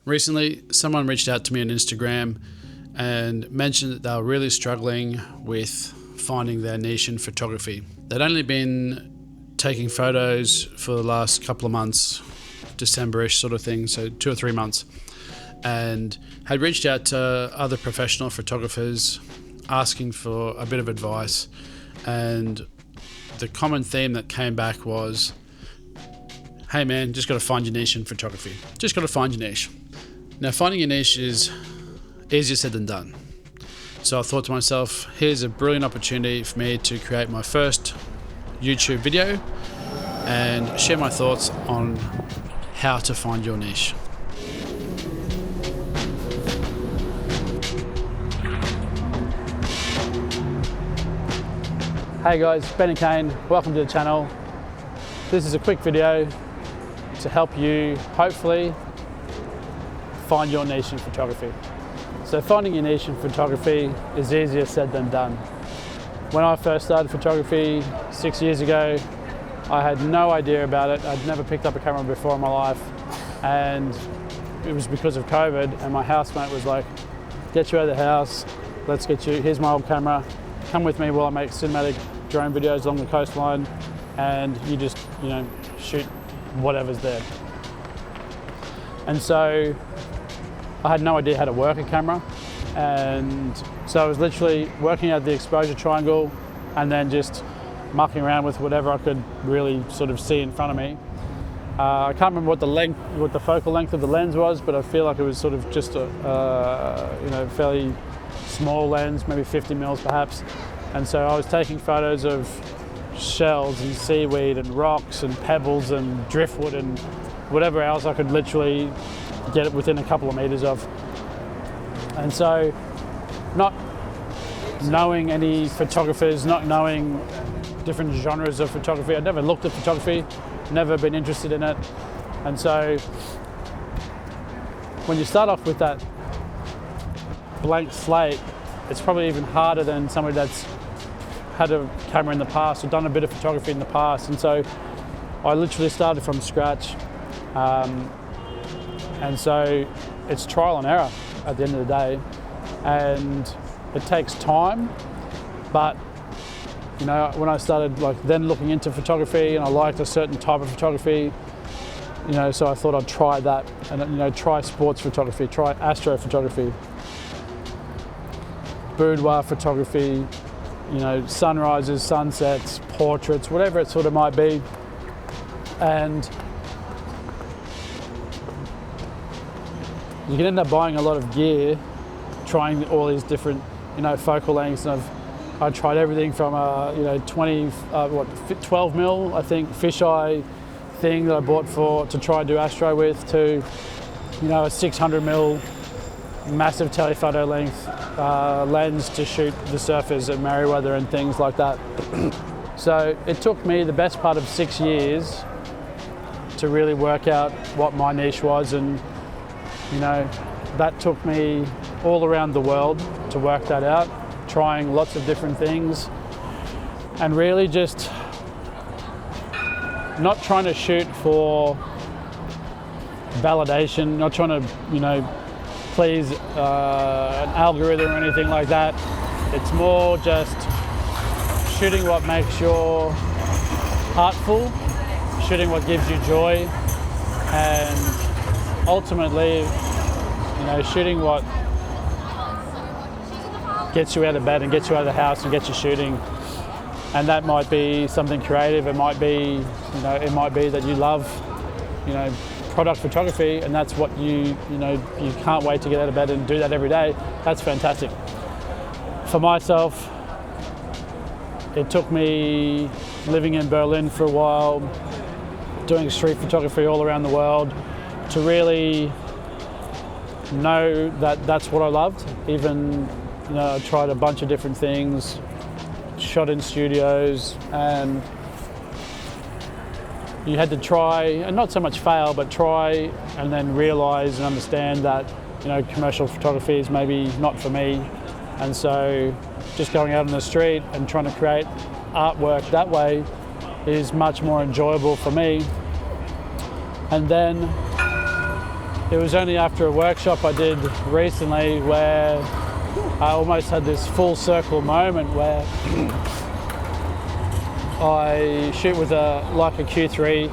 Recently, someone reached out to me on Instagram and mentioned that they were really struggling with finding their niche in photography. They'd only been taking photos for the last couple of months, December-ish sort of thing, so 2 or 3 months, and had reached out to other professional photographers asking for a bit of advice. And the common theme that came back was, hey man, just got to find your niche in photography. Just got to find your niche. Now, finding your niche is easier said than done. So I thought to myself, here's a brilliant opportunity for me to create my first YouTube video and share my thoughts on how to find your niche. Hey guys, penicain, welcome to the channel. This is a quick video to help you hopefully find your niche in photography. So finding your niche in photography is easier said than done. When I first started photography 6 years ago, I had no idea about it. I'd never picked up a camera before in my life, and it was because of COVID, and my housemate was like, get you out of the house, let's get you, here's my old camera, come with me while I make cinematic drone videos along the coastline, and you just, shoot whatever's there. And so I had no idea how to work a camera, and so I was literally working out the exposure triangle and then just mucking around with whatever I could really sort of see in front of me. I can't remember what the focal length of the lens was, but I feel like it was sort of just a fairly small lens, maybe 50 mils perhaps. And so I was taking photos of shells and seaweed and rocks and pebbles and driftwood and whatever else I could literally get it within a couple of meters of. And so, not knowing any photographers, not knowing different genres of photography, I'd never looked at photography, never been interested in it. And so when you start off with that blank slate, it's probably even harder than somebody that's had a camera in the past or done a bit of photography in the past. And so I literally started from scratch. And so it's trial and error at the end of the day, and it takes time. But when I started then looking into photography, and I liked a certain type of photography, so I thought I'd try that, and try sports photography, try astrophotography, boudoir photography, sunrises, sunsets, portraits, whatever it sort of might be. And you can end up buying a lot of gear, trying all these different, focal lengths. And I tried everything from 12 mil, I think, fisheye thing that I bought to try and do astro with, to, a 600 mil massive telephoto length lens to shoot the surfers at Merriweather and things like that. So it took me the best part of 6 years to really work out what my niche was, and that took me all around the world to work that out, trying lots of different things, and really just not trying to shoot for validation, not trying to, please an algorithm or anything like that. It's more just shooting what makes your heart full, shooting what gives you joy, and ultimately, shooting what gets you out of bed and gets you out of the house and gets you shooting. And that might be something creative. It might be, that you love, product photography, and that's what you can't wait to get out of bed and do that every day. That's fantastic. For myself, it took me living in Berlin for a while, doing street photography all around the world, to really know that that's what I loved. Even, I tried a bunch of different things, shot in studios, and you had to try, and not so much fail, but try and then realize and understand that, commercial photography is maybe not for me. And so just going out on the street and trying to create artwork that way is much more enjoyable for me. And then it was only after a workshop I did recently where I almost had this full circle moment where I shoot with a Leica Q3,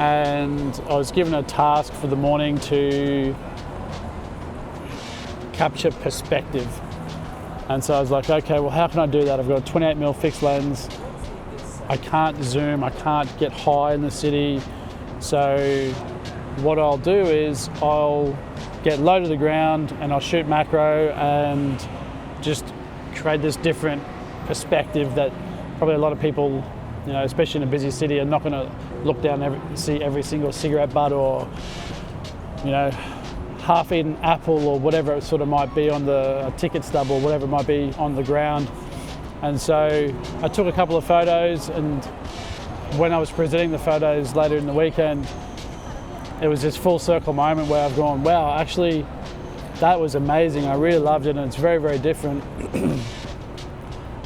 and I was given a task for the morning to capture perspective. And so I was like, okay, well, how can I do that? I've got a 28mm fixed lens. I can't zoom, I can't get high in the city. So what I'll do is I'll get low to the ground and I'll shoot macro and just create this different perspective that probably a lot of people, you know, especially in a busy city, are not going to look down see every single cigarette butt or, you know, half-eaten apple or whatever it sort of might be on the ticket stub or whatever it might be on the ground. And so I took a couple of photos, and when I was presenting the photos later in the weekend, it was this full circle moment where I've gone, wow, actually that was amazing. I really loved it, and it's very, very different.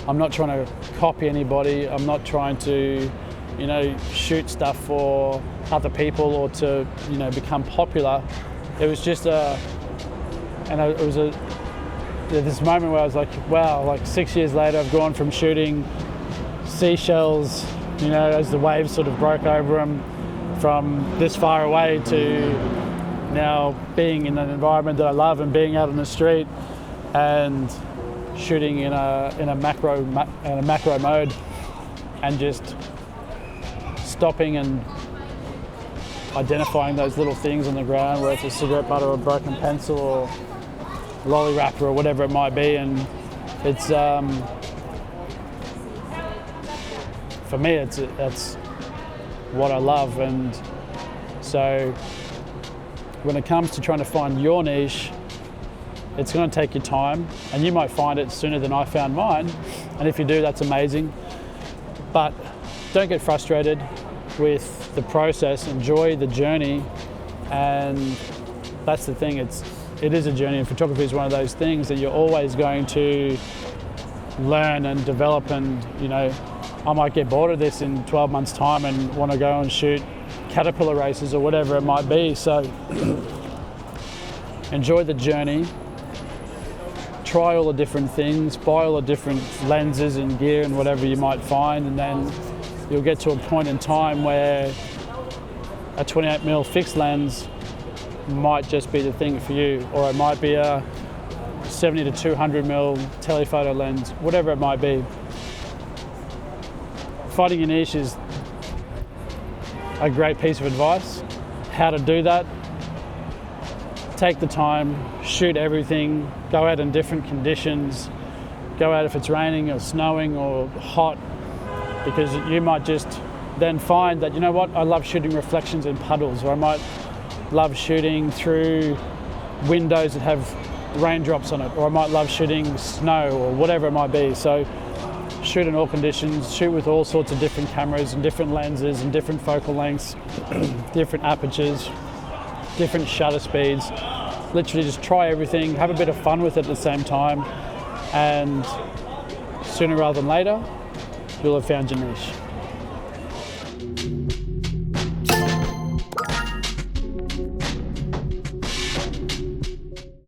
I'm not trying to copy anybody. I'm not trying to, you know, shoot stuff for other people or to, you know, become popular. It was just this moment where I was like, wow, like 6 years later, I've gone from shooting seashells, you know, as the waves sort of broke over them from this far away, to now being in an environment that I love and being out on the street and shooting in a macro mode, and just stopping and identifying those little things on the ground, whether it's a cigarette butt or a broken pencil or lolly wrapper or whatever it might be. And it's for me, that's what I love. And so when it comes to trying to find your niche, it's going to take your time, and you might find it sooner than I found mine. And if you do, that's amazing. But don't get frustrated with the process. Enjoy the journey, and that's the thing. It is a journey, and photography is one of those things that you're always going to learn and develop. And, you know, I might get bored of this in 12 months' time and want to go and shoot caterpillar races or whatever it might be. So enjoy the journey. Try all the different things, buy all the different lenses and gear and whatever you might find, and then you'll get to a point in time where a 28mm fixed lens might just be the thing for you, or it might be a 70 to 200mm telephoto lens, whatever it might be. Finding your niche is a great piece of advice. How to do that: take the time, shoot everything, go out in different conditions, go out if it's raining or snowing or hot, because you might just then find that, you know what, I love shooting reflections in puddles, or I might love shooting through windows that have raindrops on it, or I might love shooting snow or whatever it might be. So shoot in all conditions, shoot with all sorts of different cameras and different lenses and different focal lengths, different apertures, different shutter speeds. Literally just try everything, have a bit of fun with it at the same time, and sooner rather than later, you'll have found your niche.